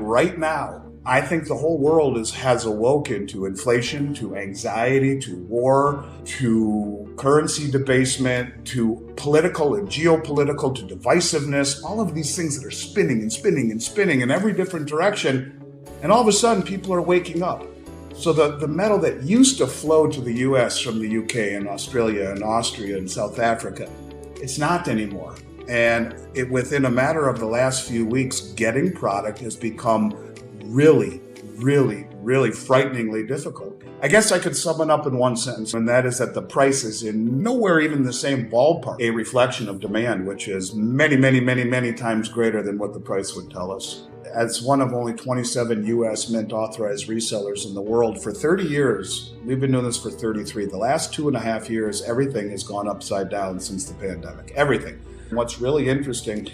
right now, I think the whole world has awoken to inflation, to anxiety, to war, to currency debasement, to political and geopolitical, to divisiveness, all of these things that are spinning and spinning and spinning in every different direction. And all of a sudden, people are waking up. So the metal that used to flow to the US from the UK and Australia and Austria and South Africa, it's not anymore. And within a matter of the last few weeks, getting product has become really, really, really frighteningly difficult. I guess I could sum it up in one sentence, and that is that the price is in nowhere even the same ballpark, a reflection of demand, which is many, many, many, many times greater than what the price would tell us. As one of only 27 U.S. Mint authorized resellers in the world for 30 years, we've been doing this for 33. The last 2.5 years, everything has gone upside down since the pandemic. Everything. What's really interesting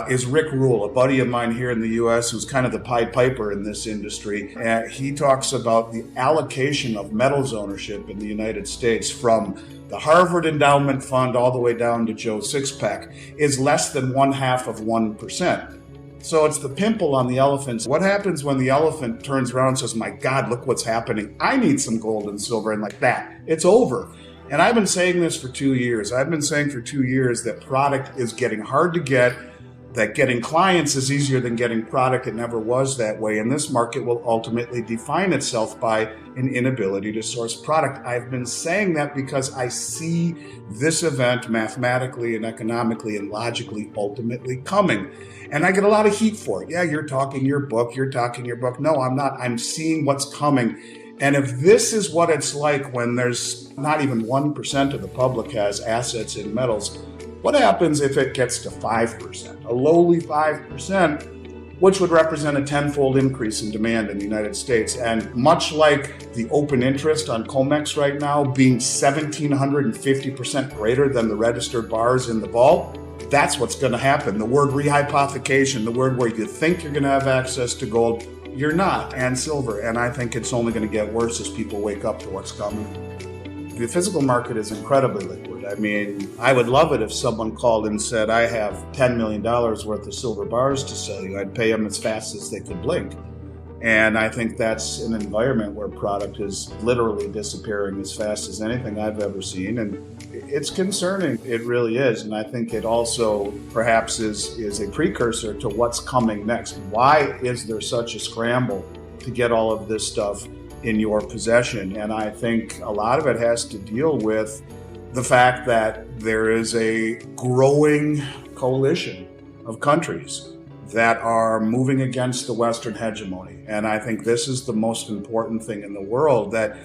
is Rick Rule, a buddy of mine here in the U.S. who's kind of the Pied Piper in this industry. He talks about the allocation of metals ownership in the United States from the Harvard Endowment Fund all the way down to Joe Sixpack is less than 0.5%. So it's the pimple on the elephant. What happens when the elephant turns around and says, my God, look what's happening. I need some gold and silver, and like that, it's over. And I've been saying this for 2 years. I've been saying for 2 years that product is getting hard to get, that getting clients is easier than getting product. It never was that way. And this market will ultimately define itself by an inability to source product. I've been saying that because I see this event mathematically and economically and logically ultimately coming. And I get a lot of heat for it. Yeah, you're talking your book. No, I'm not. I'm seeing what's coming. And if this is what it's like when there's not even 1% of the public has assets in metals, what happens if it gets to 5%, a lowly 5%, which would represent a tenfold increase in demand in the United States? And much like the open interest on COMEX right now being 1,750% greater than the registered bars in the vault, that's what's going to happen. The word rehypothecation, the word where you think you're going to have access to gold, you're not, and silver. And I think it's only going to get worse as people wake up to what's coming. The physical market is incredibly liquid. I mean, I would love it if someone called and said, I have $10 million worth of silver bars to sell you. I'd pay them as fast as they could blink. And I think that's an environment where product is literally disappearing as fast as anything I've ever seen. And it's concerning. It really is. And I think it also perhaps is a precursor to what's coming next. Why is there such a scramble to get all of this stuff in your possession? And I think a lot of it has to deal with the fact that there is a growing coalition of countries that are moving against the Western hegemony. And I think this is the most important thing in the world, that,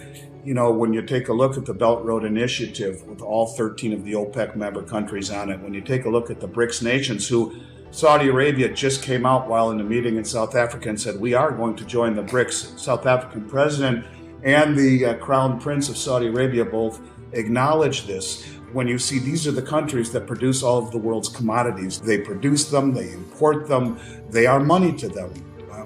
you know, when you take a look at the Belt Road Initiative with all 13 of the OPEC member countries on it, when you take a look at the BRICS nations, who Saudi Arabia just came out while in a meeting in South Africa and said, we are going to join the BRICS. South African president and the Crown Prince of Saudi Arabia both acknowledge this. When you see these are the countries that produce all of the world's commodities, they produce them, they import them, they are money to them.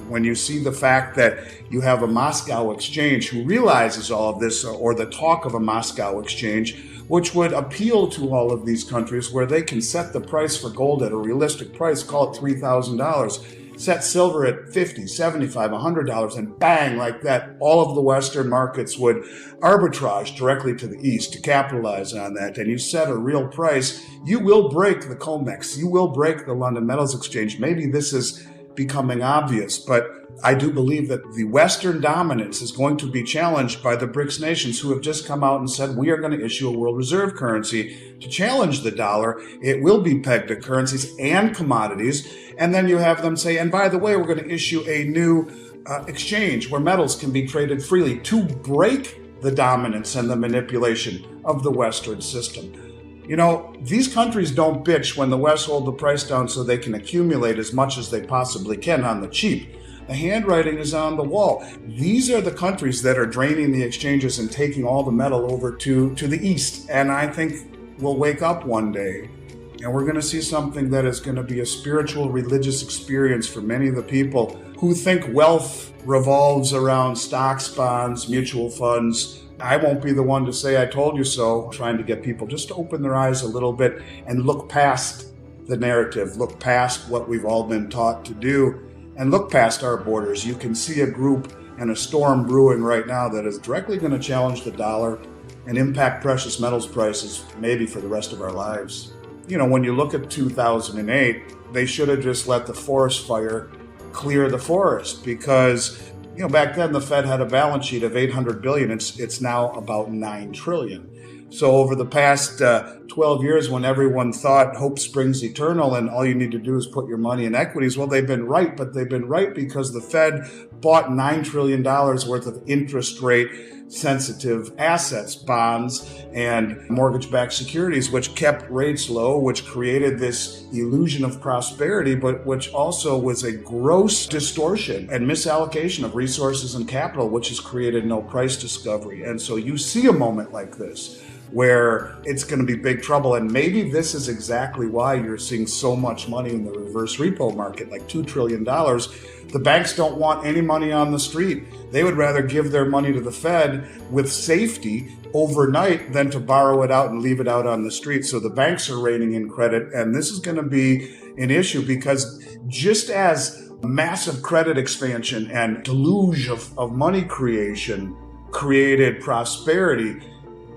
When you see the fact that you have a Moscow exchange who realizes all of this, or the talk of a Moscow exchange, which would appeal to all of these countries where they can set the price for gold at a realistic price, call it $3,000, set silver at $50, $75, $100, and bang, like that, all of the Western markets would arbitrage directly to the East to capitalize on that. And you set a real price, you will break the COMEX, you will break the London Metals Exchange. Maybe this is becoming obvious, but I do believe that the Western dominance is going to be challenged by the BRICS nations, who have just come out and said, we are going to issue a world reserve currency to challenge the dollar. It will be pegged to currencies and commodities. And then you have them say, and by the way, we're going to issue a new exchange where metals can be traded freely to break the dominance and the manipulation of the Western system. You know, these countries don't bitch when the West hold the price down so they can accumulate as much as they possibly can on the cheap. The handwriting is on the wall. These are the countries that are draining the exchanges and taking all the metal over to the East. And I think we'll wake up one day and we're going to see something that is going to be a spiritual, religious experience for many of the people who think wealth revolves around stocks, bonds, mutual funds. I won't be the one to say I told you so, trying to get people just to open their eyes a little bit and look past the narrative, look past what we've all been taught to do, and look past our borders, you can see a group and a storm brewing right now that is directly going to challenge the dollar and impact precious metals prices maybe for the rest of our lives. When you look at 2008, they should have just let the forest fire clear the forest, because back then the Fed had a balance sheet of $800 billion. It's now about $9 trillion. So over the past 12 years, when everyone thought hope springs eternal and all you need to do is put your money in equities, well, they've been right, but they've been right because the Fed bought $9 trillion worth of interest rate sensitive assets, bonds, and mortgage-backed securities, which kept rates low, which created this illusion of prosperity, but which also was a gross distortion and misallocation of resources and capital, which has created no price discovery. And so you see a moment like this where it's going to be big trouble. And maybe this is exactly why you're seeing so much money in the reverse repo market, like $2 trillion. The banks don't want any money on the street. They would rather give their money to the Fed with safety overnight than to borrow it out and leave it out on the street. So the banks are reining in credit. And this is going to be an issue because just as massive credit expansion and deluge of money creation created prosperity,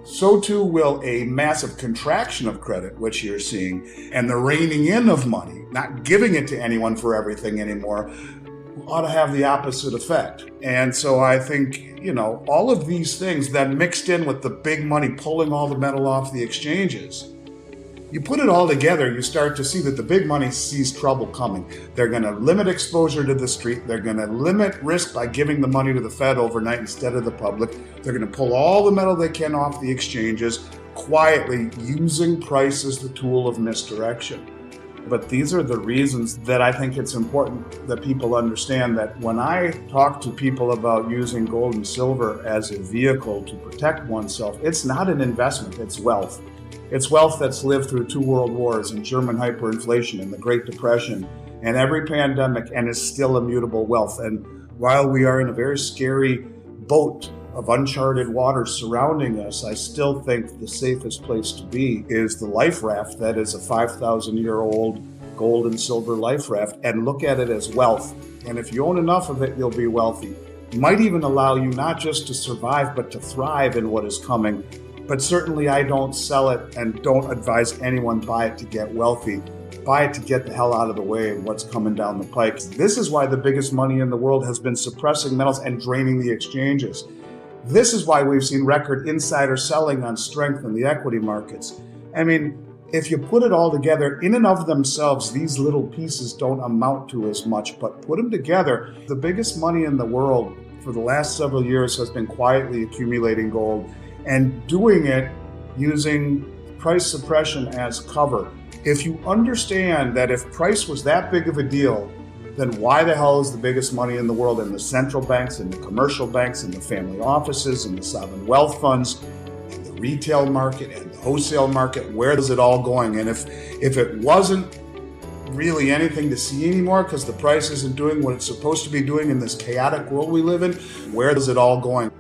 so too will a massive contraction of credit, which you're seeing, and the reining in of money, not giving it to anyone for everything anymore, ought to have the opposite effect. And so I think, all of these things then mixed in with the big money pulling all the metal off the exchanges, you put it all together, you start to see that the big money sees trouble coming. They're going to limit exposure to the street. They're going to limit risk by giving the money to the Fed overnight instead of the public. They're going to pull all the metal they can off the exchanges, quietly using price as the tool of misdirection. But these are the reasons that I think it's important that people understand that when I talk to people about using gold and silver as a vehicle to protect oneself, it's not an investment, it's wealth. It's wealth that's lived through 2 world wars and German hyperinflation and the Great Depression and every pandemic, and is still immutable wealth. And while we are in a very scary boat of uncharted waters surrounding us, I still think the safest place to be is the life raft that is a 5,000-year-old gold and silver life raft, and look at it as wealth. And if you own enough of it, you'll be wealthy. It might even allow you not just to survive, but to thrive in what is coming. But certainly I don't sell it and don't advise anyone buy it to get wealthy. Buy it to get the hell out of the way of what's coming down the pike. This is why the biggest money in the world has been suppressing metals and draining the exchanges. This is why we've seen record insider selling on strength in the equity markets. I mean, if you put it all together, in and of themselves, these little pieces don't amount to as much, but put them together, the biggest money in the world for the last several years has been quietly accumulating gold and doing it using price suppression as cover. If you understand that if price was that big of a deal, then why the hell is the biggest money in the world in the central banks and the commercial banks and the family offices and the sovereign wealth funds and the retail market and the wholesale market? Where is it all going? And if it wasn't really anything to see anymore because the price isn't doing what it's supposed to be doing in this chaotic world we live in, where is it all going?